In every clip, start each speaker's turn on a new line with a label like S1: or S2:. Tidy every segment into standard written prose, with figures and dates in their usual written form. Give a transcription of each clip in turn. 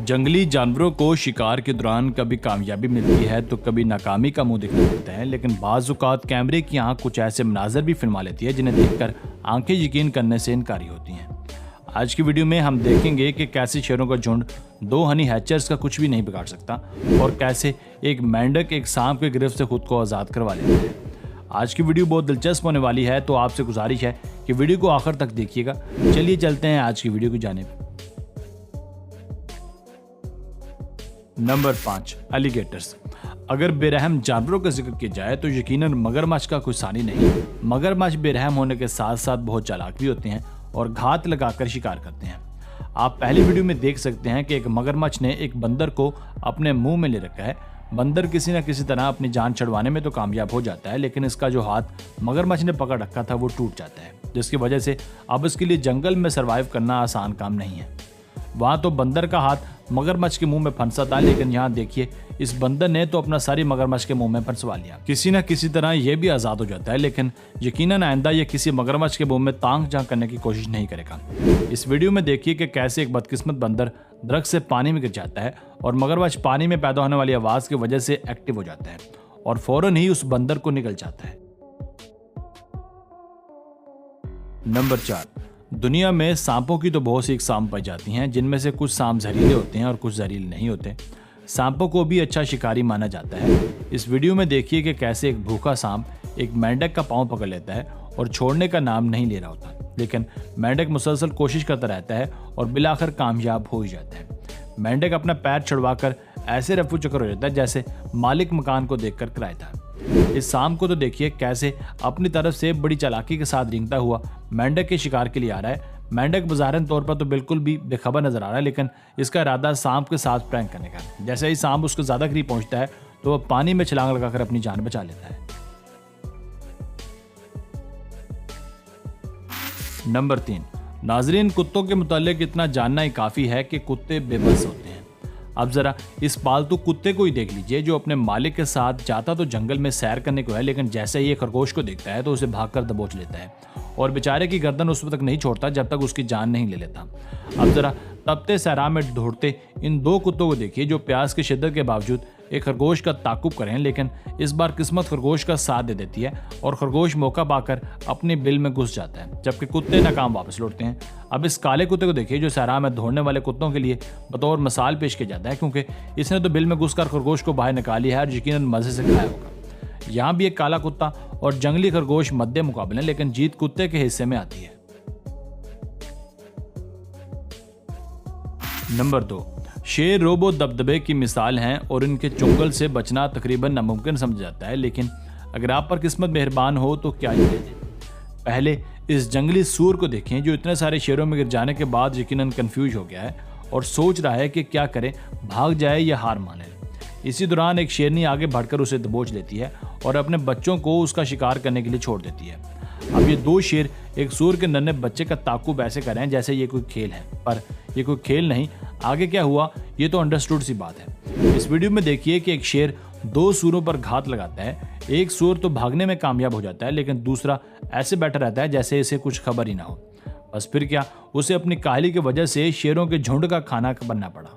S1: जंगली जानवरों को शिकार के दौरान कभी कामयाबी मिलती है तो कभी नाकामी का मुंह दिखा देता है, लेकिन बाज़ औक़ात कैमरे की आंख कुछ ऐसे मनाज़र भी फिल्मा लेती है जिन्हें देखकर आंखें यकीन करने से इनकारी होती हैं। आज की वीडियो में हम देखेंगे कि कैसे शेरों का झुंड दो हनी हैचर्स का कुछ भी नहीं बिगाड़ सकता और कैसे एक मेंढक एक सांप के गिरफ्त से खुद को आज़ाद करवा लेता है। आज की वीडियो बहुत दिलचस्प होने वाली है, तो आपसे गुजारिश है कि वीडियो को आखिर तक देखिएगा। चलिए चलते हैं आज की वीडियो की जानिब। Number 5, alligators. अगर बेरहम जानवरों का जिक्र किया जाए तो यकीनन मगरमच्छ का कोई सानी नहीं। मगरमच्छ बेरहम होने के साथ साथ बहुत चालाक भी होते हैं और घात लगाकर शिकार करते हैं। आप पहली वीडियो में देख सकते हैं कि एक मगरमच्छ ने एक बंदर को अपने मुंह में ले रखा है। बंदर किसी न किसी तरह अपनी जान छुड़वाने में तो कामयाब हो जाता है, लेकिन इसका जो हाथ मगरमच्छ ने पकड़ रखा था वो टूट जाता है, जिसकी वजह से अब इसके लिए जंगल में सरवाइव करना आसान काम नहीं है। वहां तो बंदर का हाथ मगरमच्छ के मुंह में फंसा था, लेकिन यहाँ देखिए इस बंदर ने तो अपना सारी मगरमच्छ के मुंह में फंसवा लिया। किसी न किसी तरह यह भी आज़ाद हो जाता है, लेकिन यकीनन आइंदा ये किसी मगरमच्छ के मुंह में तांग झांक करने की कोशिश नहीं करेगा। इस वीडियो में देखिए कि कैसे एक बदकिस्मत बंदर दरख्त से पानी में गिर जाता है और मगरमच्छ पानी में पैदा होने वाली आवाज की वजह से एक्टिव हो जाता है और फौरन ही उस बंदर को निकल जाता है। नंबर 4, दुनिया में सांपों की तो बहुत सी इकसाम पाई जाती हैं, जिनमें से कुछ सांप जहरीले होते हैं और कुछ जहरीले नहीं होते। सांपों को भी अच्छा शिकारी माना जाता है। इस वीडियो में देखिए कि कैसे एक भूखा सांप एक मेंढक का पांव पकड़ लेता है और छोड़ने का नाम नहीं ले रहा होता, लेकिन मेंढक मुसलसल कोशिश करता रहता है और बिलाखिर कामयाब हो ही जाता है। मेंढक अपना पैर छुड़वाकर ऐसे रफू चक्कर हो जाता है जैसे मालिक मकान को देखकर कराया था। इस सांप को तो देखिए कैसे अपनी तरफ से बड़ी चालाकी के साथ रेंगता हुआ मेंढक के शिकार के लिए आ रहा है। मेंढक बज़ाहिर तौर पर तो बिल्कुल भी बेखबर नजर आ रहा है, लेकिन इसका इरादा सांप के साथ प्रैंक करने का। जैसे ही सांप उसके ज्यादा करीब पहुंचता है तो वह पानी में छलांग लगाकर अपनी जान बचा लेता है। नंबर 3, नाजरीन, कुत्तों के मुताल्लिक इतना जानना ही काफी है कि कुत्ते बेबस होते हैं। अब जरा इस पालतू कुत्ते को ही देख लीजिए, जो अपने मालिक के साथ जाता तो जंगल में सैर करने को है, लेकिन जैसे ही खरगोश को देखता है तो उसे भागकर दबोच लेता है और बेचारे की गर्दन उस वक्त तक नहीं छोड़ता जब तक उसकी जान नहीं ले लेता। अब जरा तपते सहरा में दौड़ते इन दो कुत्तों को देखिए, जो प्यास की शिद्दत के बावजूद एक खरगोश का ताकुब करें, लेकिन इस बार किस्मत खरगोश का साथ दे देती है और खरगोश मौका पाकर अपने बिल में घुस जाता है, जबकि कुत्ते नाकाम वापस लौटते हैं। अब इस काले कुत्ते को देखिए, जो सहरा में दौड़ने वाले कुत्तों के लिए बतौर मिसाल पेश किया जाता है, क्योंकि इसने तो बिल में घुसकर खरगोश को बाहर निकाली है और यकीनन मजे से खाया होगा। यहाँ भी एक काला कुत्ता और जंगली खरगोश मध्य मुकाबले, लेकिन जीत कुत्ते के हिस्से में आती है। नंबर 2, शेर रोबो दबदबे की मिसाल हैं और इनके चुंगल से बचना तकरीबन नामुमकिन समझा जाता है, लेकिन अगर आप पर किस्मत मेहरबान हो तो क्या ही कहते। पहले इस जंगली सूर को देखें, जो इतने सारे शेरों में गिर जाने के बाद यकीनन कंफ्यूज हो गया है और सोच रहा है कि क्या करे, भाग जाए या हार मान ले। इसी दौरान एक शेरनी आगे बढ़कर उसे दबोच लेती है और अपने बच्चों को उसका शिकार करने के लिए छोड़ देती है। अब ये दो शेर एक सूर के नन्हे बच्चे का ताकुब ऐसे कर रहे हैं जैसे ये कोई खेल है, पर ये कोई खेल नहीं। आगे क्या हुआ ये तो अंडरस्टूड सी बात है। इस वीडियो में देखिए कि एक शेर दो सूरों पर घात लगाता है। एक सूर तो भागने में कामयाब हो जाता है, लेकिन दूसरा ऐसे बैठा रहता है जैसे इसे कुछ खबर ही ना हो। बस फिर क्या, उसे अपनी काहली की वजह से शेरों के झुंड का खाना बनना पड़ा।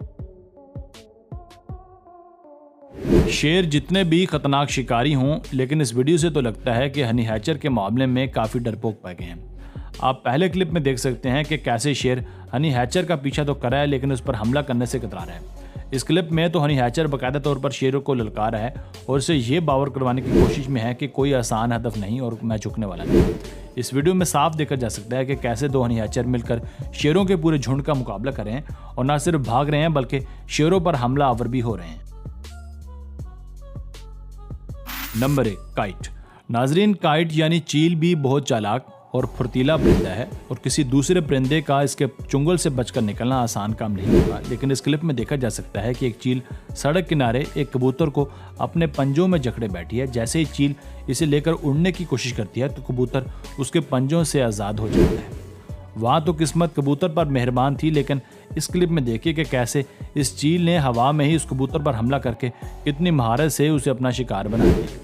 S1: शेर जितने भी खतरनाक शिकारी हों, लेकिन इस वीडियो से तो लगता है कि हनी हैचर के मामले में काफी डरपोक पाए गए हैं। आप पहले क्लिप में देख सकते हैं कि कैसे शेर हनी हैचर का पीछा तो कर रहा है, लेकिन उस पर हमला करने से कतरा रहा है। इस क्लिप में तो हनी हैचर बाकायदा तौर पर शेरों को ललकार रहा है और उसे ये बावर करवाने की कोशिश में है कि कोई आसान हदफ नहीं और मैं झुकने वाला नहीं। इस वीडियो में साफ देखा जा सकता है कि कैसे दो हनी हैचर मिलकर शेरों के पूरे झुंड का मुकाबला कर रहे हैं और न सिर्फ भाग रहे हैं बल्कि शेरों पर हमला आवर भी हो रहे हैं। Number 1, kite. नाजरीन, काइट यानी चील भी बहुत चालाक और फुर्तीला परिंदा है और किसी दूसरे परिंदे का इसके चुंगल से बचकर निकलना आसान काम नहीं होगा, लेकिन इस क्लिप में देखा जा सकता है कि एक चील सड़क किनारे एक कबूतर को अपने पंजों में जकड़े बैठी है। जैसे ही चील इसे लेकर उड़ने की कोशिश करती है तो कबूतर उसके पंजों से आज़ाद हो जाता है। वहाँ तो किस्मत कबूतर पर मेहरबान थी, लेकिन इस क्लिप में देखिए कि कैसे इस चील ने हवा में ही उस कबूतर पर हमला करके कितनी महारत से उसे अपना शिकार बना दिया।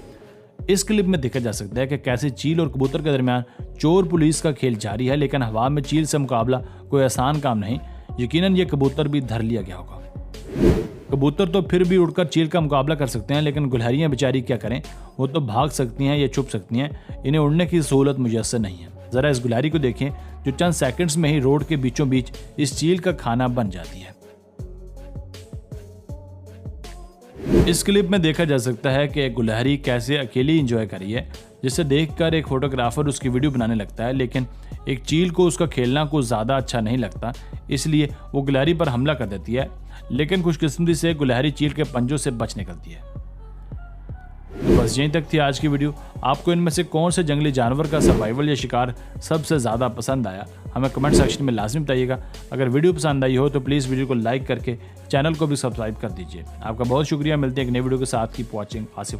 S1: इस क्लिप में देखा जा सकता है कि कैसे चील और कबूतर के दरमियान चोर पुलिस का खेल जारी है, लेकिन हवा में चील से मुकाबला कोई आसान काम नहीं। यकीनन ये कबूतर भी धर लिया गया होगा। कबूतर तो फिर भी उड़कर चील का मुकाबला कर सकते हैं, लेकिन गुलहरियां बेचारी क्या करें, वो तो भाग सकती हैं या छुप सकती हैं, इन्हें उड़ने की सहूलत मुयस्सर नहीं है। ज़रा इस गुलहरी को देखें जो चंद सेकंड्स में ही रोड के बीचों बीच इस चील का खाना बन जाती है। इस क्लिप में देखा जा सकता है कि गुलहरी कैसे अकेली एंजॉय कर रही है, जिसे देखकर एक फोटोग्राफर उसकी वीडियो बनाने लगता है, लेकिन एक चील को उसका खेलना कुछ ज़्यादा अच्छा नहीं लगता, इसलिए वो गुलहरी पर हमला कर देती है, लेकिन खुशकिस्मती से गुलहरी चील के पंजों से बच निकलती है। तो बस यहीं तक थी आज की वीडियो। आपको इनमें से कौन से जंगली जानवर का सर्वाइवल या शिकार सबसे ज़्यादा पसंद आया, हमें कमेंट सेक्शन में लाजमी बताइएगा। अगर वीडियो पसंद आई हो तो प्लीज़ वीडियो को लाइक करके चैनल को भी सब्सक्राइब कर दीजिए। आपका बहुत शुक्रिया। मिलते हैं एक नई वीडियो के साथ। Keep watching Asif.